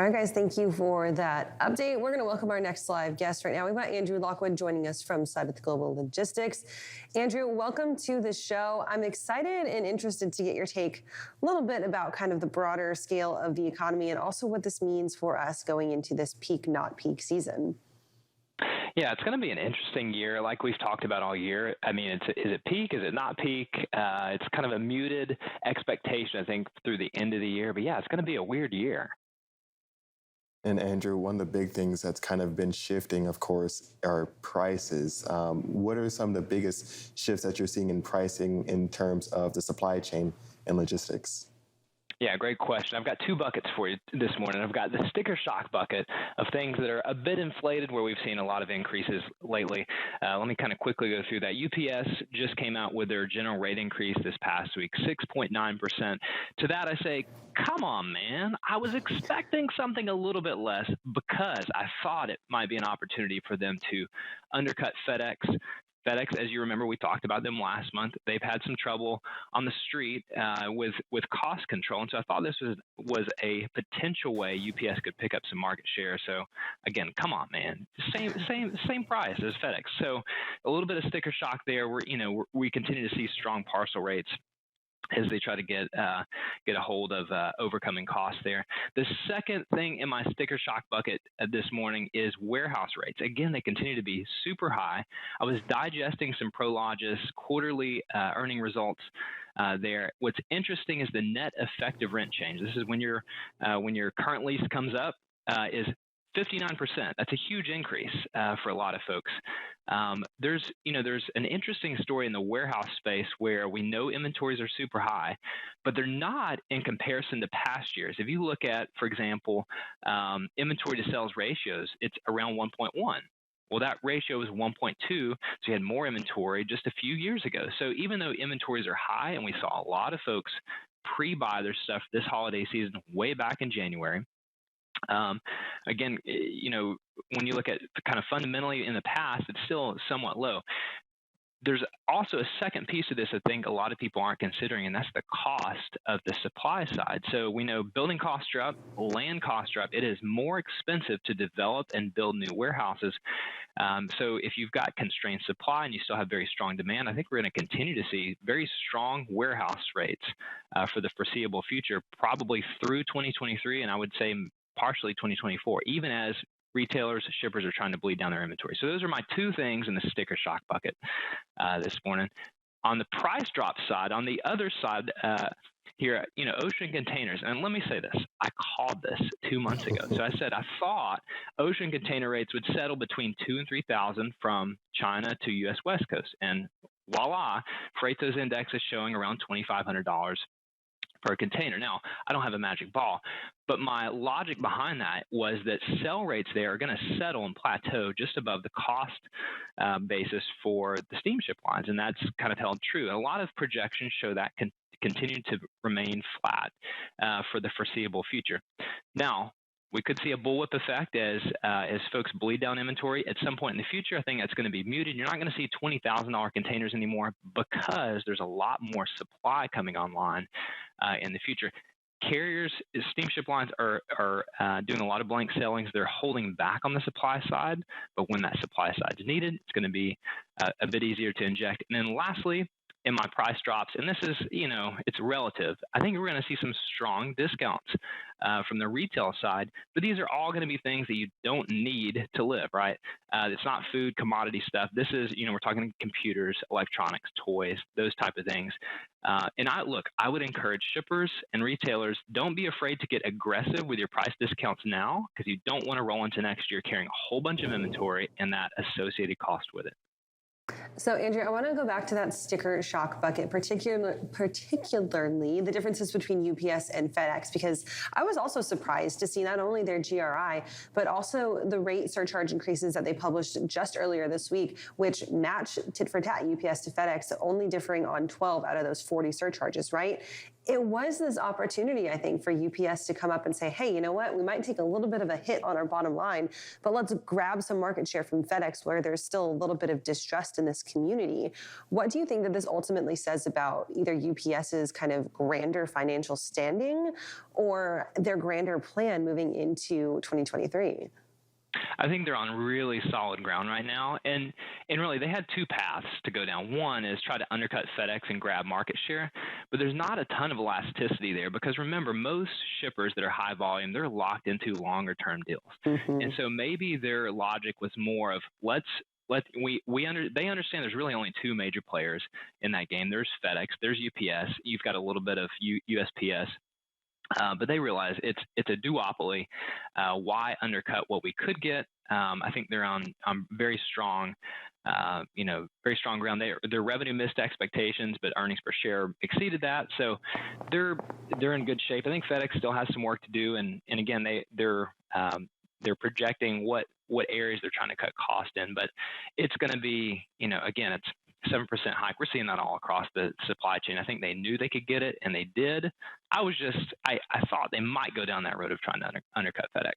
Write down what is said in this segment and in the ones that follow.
All right, guys, thank you for that update. We're going to welcome our next live guest right now. We've got Andrew Lockwood joining us from Side Global Logistics. Andrew, welcome to the show. I'm excited and interested to get your take a little bit about kind of the broader scale of the economy and also what this means for us going into this peak, not peak season. Yeah, it's going to be an interesting year, like we've talked about all year. I mean, is it peak? Is it not peak? It's kind of a muted expectation, I think, through the end of the year. But yeah, it's going to be a weird year. And Andrew, one of the big things that's kind of been shifting, of course, are prices. What are some of the biggest shifts that you're seeing in pricing in terms of the supply chain and logistics? Yeah, great question. I've got two buckets for you this morning. I've got the sticker shock bucket of things that are a bit inflated where we've seen a lot of increases lately. Let me kind of quickly go through that. UPS just came out with their general rate increase this past week, 6.9%. To that I say, come on, man. I was expecting something a little bit less because I thought it might be an opportunity for them to undercut FedEx. FedEx, as you remember, we talked about them last month. They've had some trouble on the street with cost control, and so I thought this was a potential way UPS could pick up some market share. So again, come on, man, same price as FedEx. So a little bit of sticker shock there. We continue to see strong parcel rates as they try to get a hold of overcoming costs there. The second thing in my sticker shock bucket this morning is warehouse rates. Again, they continue to be super high. I was digesting some Prologis quarterly earning results there. What's interesting is the net effective rent change. This is when your current lease comes up is 59%. That's a huge increase for a lot of folks. There's an interesting story in the warehouse space where we know inventories are super high, but they're not in comparison to past years. If you look at, for example, inventory to sales ratios, it's around 1.1. Well, that ratio was 1.2, so you had more inventory just a few years ago. So even though inventories are high, and we saw a lot of folks pre-buy their stuff this holiday season way back in January, again, when you look at kind of fundamentally in the past, it's still somewhat low. There's also a second piece of this I think a lot of people aren't considering, and that's the cost of the supply side. So we know building costs are up, land costs are up. It is more expensive to develop and build new warehouses. So if you've got constrained supply and you still have very strong demand, I think we're going to continue to see very strong warehouse rates for the foreseeable future, probably through 2023, and I would say partially 2024, even as retailers, shippers are trying to bleed down their inventory. So those are my two things in the sticker shock bucket this morning. On the price drop side, on the other side here, ocean containers, and let me say this, I called this 2 months ago. So I said I thought ocean container rates would settle between $2,000 and $3,000 from China to U.S. West Coast. And voila, Freightos Index is showing around $2,500 per container. Now, I don't have a magic ball, but my logic behind that was that sell rates there are going to settle and plateau just above the cost basis for the steamship lines, and that's kind of held true. A lot of projections show that continue to remain flat for the foreseeable future. Now, we could see a bullwhip effect as folks bleed down inventory at some point in the future. I think that's going to be muted. You're not going to see $20,000 containers anymore because there's a lot more supply coming online in the future. Carriers, steamship lines are doing a lot of blank sailings. They're holding back on the supply side, but when that supply side is needed, it's going to be a bit easier to inject. And then lastly, in my price drops, and this is, it's relative, I think we're going to see some strong discounts from the retail side, but these are all going to be things that you don't need to live, right? It's not food, commodity stuff. This is, we're talking computers, electronics, toys, those type of things. And I would encourage shippers and retailers, don't be afraid to get aggressive with your price discounts now, because you don't want to roll into next year carrying a whole bunch of inventory and that associated cost with it. So, Andrew, I want to go back to that sticker shock bucket, particularly the differences between UPS and FedEx, because I was also surprised to see not only their GRI, but also the rate surcharge increases that they published just earlier this week, which match tit for tat UPS to FedEx, only differing on 12 out of those 40 surcharges, right? it was this opportunity, I think, for UPS to come up and say, hey, you know what? We might take a little bit of a hit on our bottom line, but let's grab some market share from FedEx where there's still a little bit of distrust in this community. What do you think that this ultimately says about either UPS's kind of grander financial standing or their grander plan moving into 2023? I think they're on really solid ground right now. And really, they had two paths to go down. One is try to undercut FedEx and grab market share, but there's not a ton of elasticity there because remember, most shippers that are high volume, they're locked into longer term deals. And so maybe their logic was more of they understand there's really only two major players in that game. There's FedEx, there's UPS, you've got a little bit of USPS. But they realize it's a duopoly. Why undercut what we could get? I think they're on very strong, very strong ground. Their revenue missed expectations, but earnings per share exceeded that. So they're in good shape. I think FedEx still has some work to do, and again they're projecting what areas they're trying to cut cost in, but it's going to be again it's 7% hike. We're seeing that all across the supply chain. I think they knew they could get it, and they did. I thought they might go down that road of trying to undercut FedEx.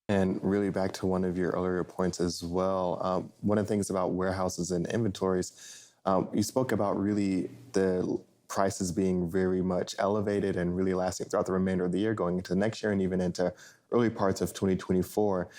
And really back to one of your earlier points as well, one of the things about warehouses and inventories, you spoke about really the prices being very much elevated and really lasting throughout the remainder of the year, going into next year and even into early parts of 2024.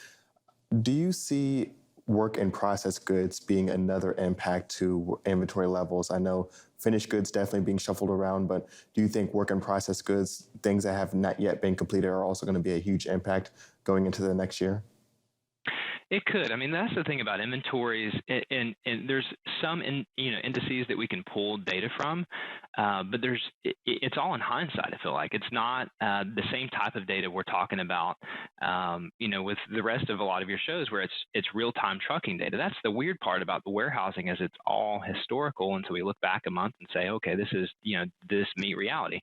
Do you see work in process goods being another impact to inventory levels? I know finished goods definitely being shuffled around, but do you think work in process goods, things that have not yet been completed, are also going to be a huge impact going into the next year? It could. I mean, that's the thing about inventories, and there's some indices that we can pull data from, but it's all in hindsight. I feel like it's not the same type of data we're talking about, with the rest of a lot of your shows where it's real time trucking data. That's the weird part about the warehousing is it's all historical, and so we look back a month and say, okay, this is this meet reality.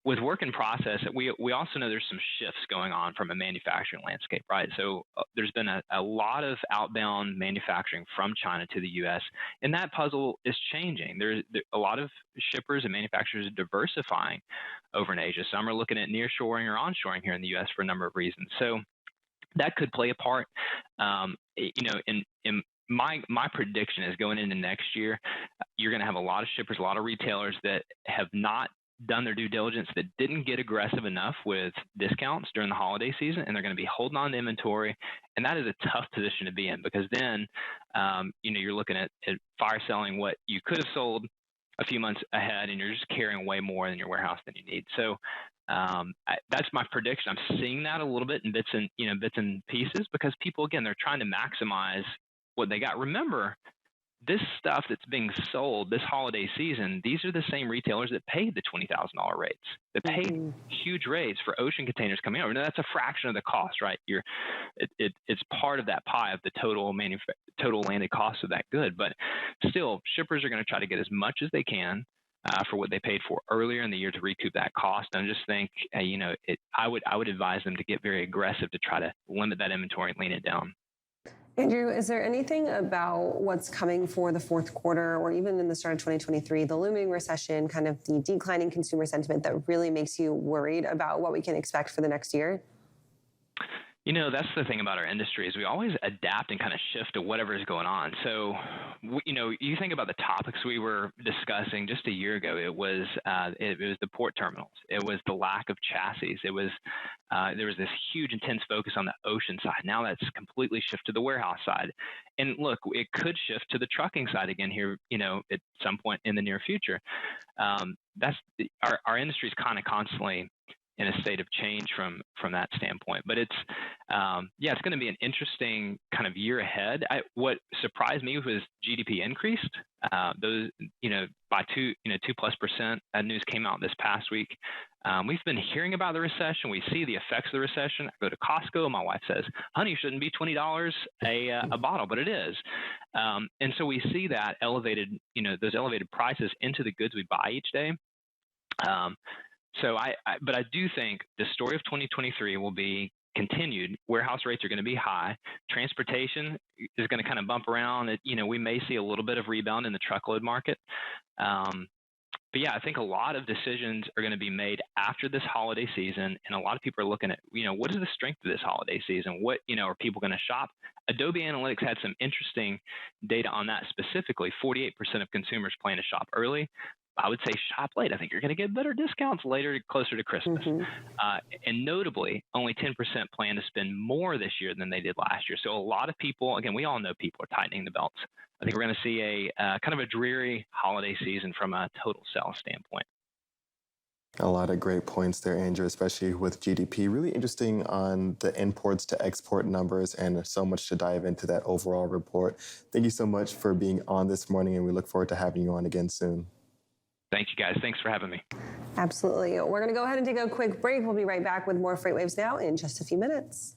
With work in process, we also know there's some shifts going on from a manufacturing landscape, right? So there's been a lot of outbound manufacturing from China to the U.S., and that puzzle is changing. There's a lot of shippers and manufacturers are diversifying over in Asia. Some are looking at nearshoring or onshoring here in the U.S. for a number of reasons. So that could play a part. In my prediction is going into next year, you're going to have a lot of shippers, a lot of retailers that have not done their due diligence, that didn't get aggressive enough with discounts during the holiday season, and they're going to be holding on to inventory. And that is a tough position to be in because then, you're looking at fire selling what you could have sold a few months ahead, and you're just carrying way more in your warehouse than you need. So that's my prediction. I'm seeing that a little bit in bits and pieces because people, again, they're trying to maximize what they got. Remember, this stuff that's being sold this holiday season, these are the same retailers that paid the $20,000 rates, that paid huge rates for ocean containers coming over. Now, that's a fraction of the cost, right? It's part of that pie of the total landed cost of that good. But still, shippers are going to try to get as much as they can for what they paid for earlier in the year to recoup that cost. And I just think, I would advise them to get very aggressive to try to limit that inventory and lean it down. Andrew, is there anything about what's coming for the fourth quarter or even in the start of 2023, the looming recession, kind of the declining consumer sentiment that really makes you worried about what we can expect for the next year? That's the thing about our industry is we always adapt and kind of shift to whatever is going on. So, you think about the topics we were discussing just a year ago. It was the port terminals. It was the lack of chassis. It was there was this huge intense focus on the ocean side. Now that's completely shifted to the warehouse side. And look, it could shift to the trucking side again here, at some point in the near future. That's our industry is kind of constantly in a state of change from that standpoint. But it's going to be an interesting kind of year ahead. What surprised me was GDP increased those by 2+%. That news came out this past week. We've been hearing about the recession. We see the effects of the recession. I go to Costco. My wife says, "Honey, shouldn't be $20 a bottle," but it is. And so we see that those elevated prices into the goods we buy each day. But I do think the story of 2023 will be continued. Warehouse rates are going to be high. Transportation is going to kind of bump around. We may see a little bit of rebound in the truckload market. But yeah, I think a lot of decisions are going to be made after this holiday season, and a lot of people are looking at, what is the strength of this holiday season? What, are people going to shop? Adobe Analytics had some interesting data on that specifically. 48% of consumers plan to shop early. I would say shop late. I think you're going to get better discounts later, closer to Christmas. And notably, only 10% plan to spend more this year than they did last year. So a lot of people, again, we all know people are tightening the belts. I think we're going to see a kind of a dreary holiday season from a total sales standpoint. A lot of great points there, Andrew, especially with GDP. Really interesting on the imports to export numbers, and so much to dive into that overall report. Thank you so much for being on this morning, and we look forward to having you on again soon. Thank you, guys. Thanks for having me. Absolutely. We're going to go ahead and take a quick break. We'll be right back with more FreightWaves Now in just a few minutes.